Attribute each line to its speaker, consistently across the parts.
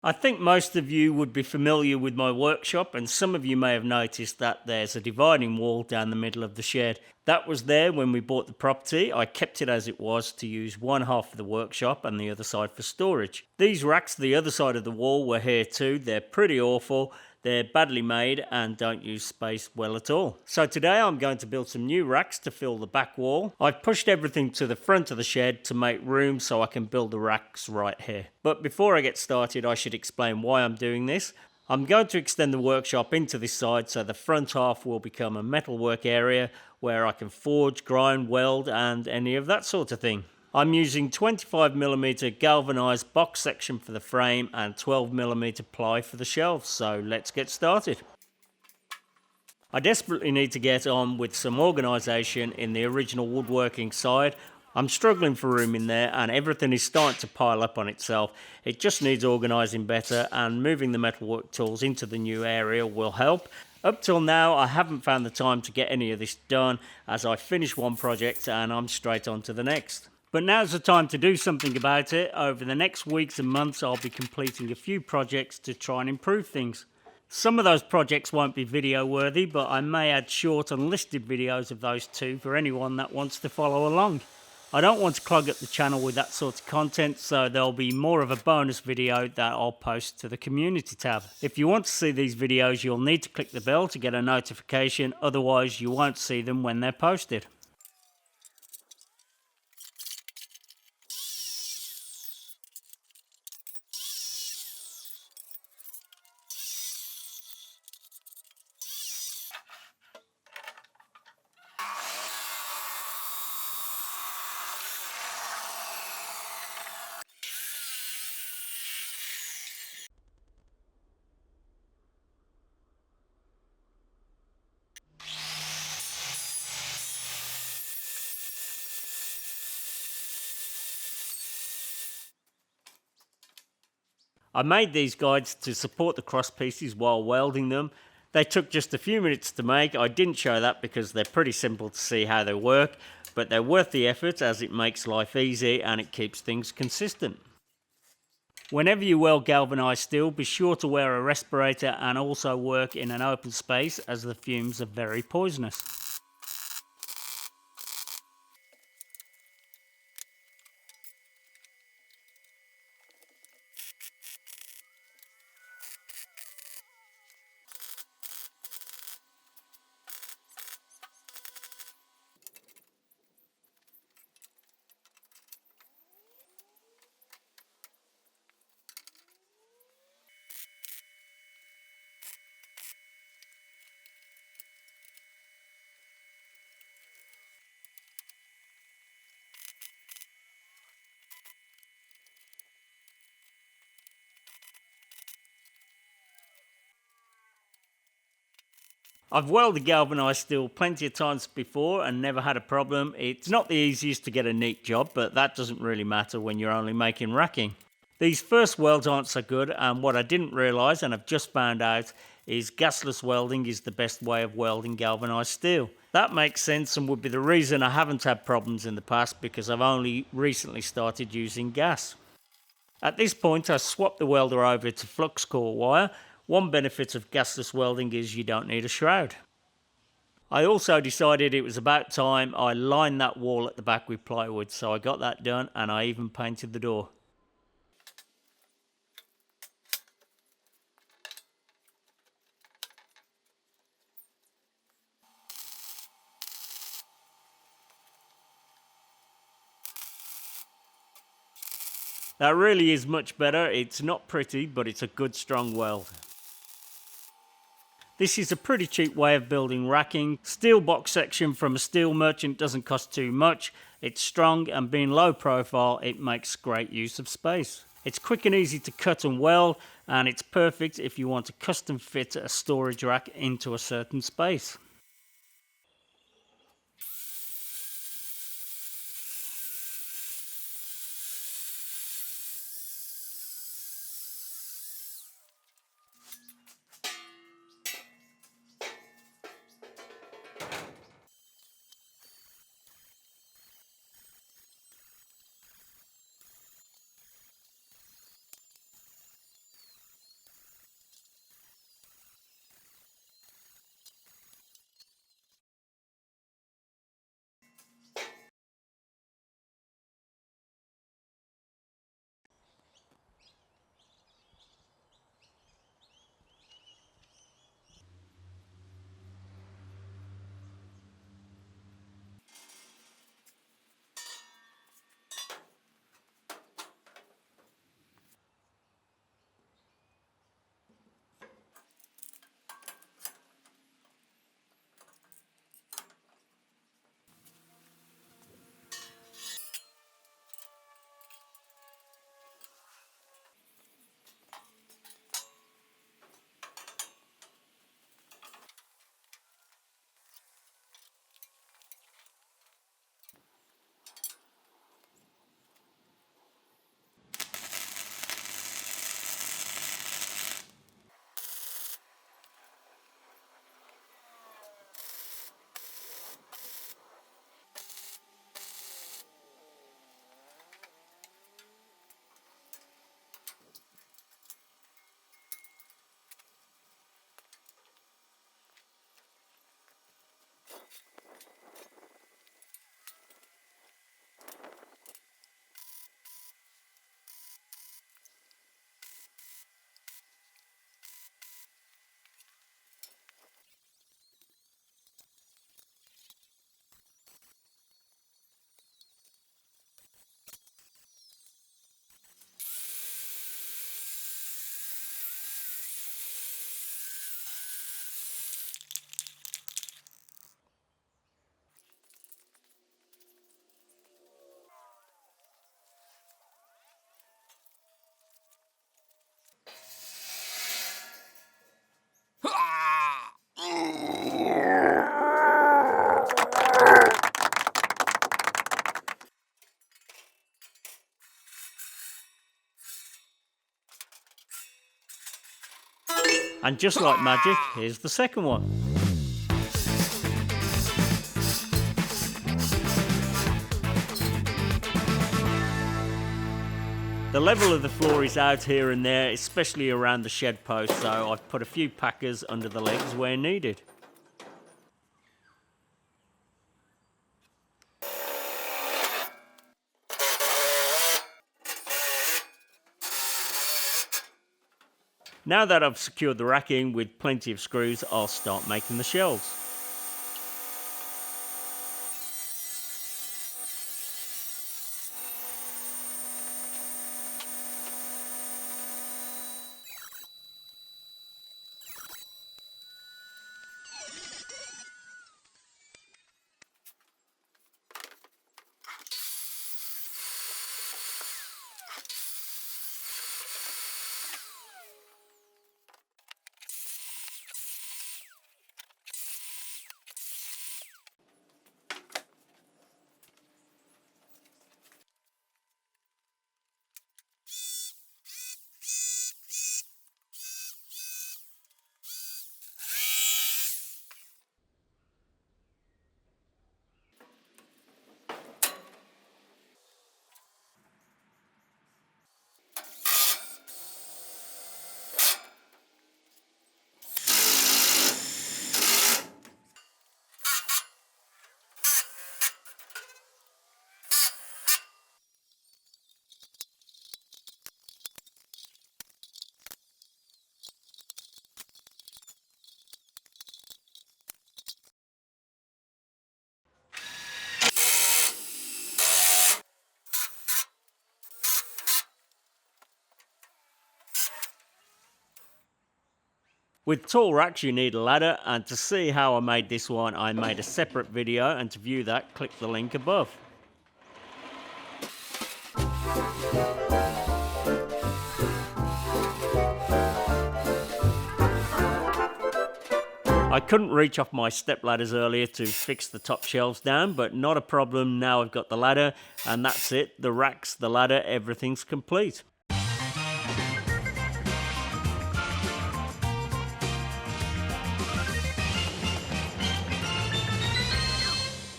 Speaker 1: I think most of you would be familiar with my workshop, and some of you may have noticed that there's a dividing wall down the middle of the shed. That was there when we bought the property. I kept it as it was to use one half of the workshop and the other side for storage. These racks the other side of the wall were here too. They're pretty awful. They're badly made and don't use space well at all. So today I'm going to build some new racks to fill the back wall. I've pushed everything to the front of the shed to make room so I can build the racks right here. But before I get started, I should explain why I'm doing this. I'm going to extend the workshop into this side so the front half will become a metalwork area where I can forge, grind, weld and any of that sort of thing. I'm using 25mm galvanized box section for the frame and 12mm ply for the shelves, so let's get started. I desperately need to get on with some organisation in the original woodworking side. I'm struggling for room in there and everything is starting to pile up on itself. It just needs organising better, and moving the metalwork tools into the new area will help. Up till now I haven't found the time to get any of this done, as I finish one project and I'm straight on to the next. But now's the time to do something about it. Over the next weeks and months I'll be completing a few projects to try and improve things. Some of those projects won't be video worthy, but I may add short unlisted videos of those too for anyone that wants to follow along. I don't want to clog up the channel with that sort of content, so there'll be more of a bonus video that I'll post to the community tab. If you want to see these videos, you'll need to click the bell to get a notification, otherwise you won't see them when they're posted. I made these guides to support the cross pieces while welding them. They took just a few minutes to make. I didn't show that because they're pretty simple to see how they work, but they're worth the effort as it makes life easy and it keeps things consistent. Whenever you weld galvanized steel, be sure to wear a respirator and also work in an open space, as the fumes are very poisonous. I've welded galvanized steel plenty of times before and never had a problem. It's not the easiest to get a neat job, but that doesn't really matter when you're only making racking. These first welds aren't so good, and what I didn't realise and I've just found out is gasless welding is the best way of welding galvanized steel. That makes sense and would be the reason I haven't had problems in the past, because I've only recently started using gas. At this point I swapped the welder over to flux core wire. One benefit of gasless welding is you don't need a shroud. I also decided it was about time I lined that wall at the back with plywood, so I got that done and I even painted the door. That really is much better. It's not pretty, but it's a good strong weld. This is a pretty cheap way of building racking. Steel box section from a steel merchant doesn't cost too much. It's strong, and being low profile, it makes great use of space. It's quick and easy to cut and weld, and it's perfect if you want to custom fit a storage rack into a certain space. And just like magic, here's the second one. The level of the floor is out here and there, especially around the shed post, so I've put a few packers under the legs where needed. Now that I've secured the racking with plenty of screws, I'll start making the shelves. With tall racks you need a ladder, and to see how I made this one I made a separate video, and to view that click the link above. I couldn't reach off my step ladders earlier to fix the top shelves down, but not a problem, now I've got the ladder, and that's it, the racks, the ladder, everything's complete.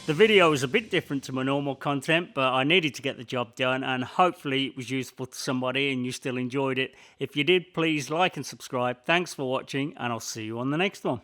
Speaker 1: The video was a bit different to my normal content, but I needed to get the job done, and hopefully it was useful to somebody and you still enjoyed it. If you did, please like and subscribe. Thanks for watching, and I'll see you on the next one.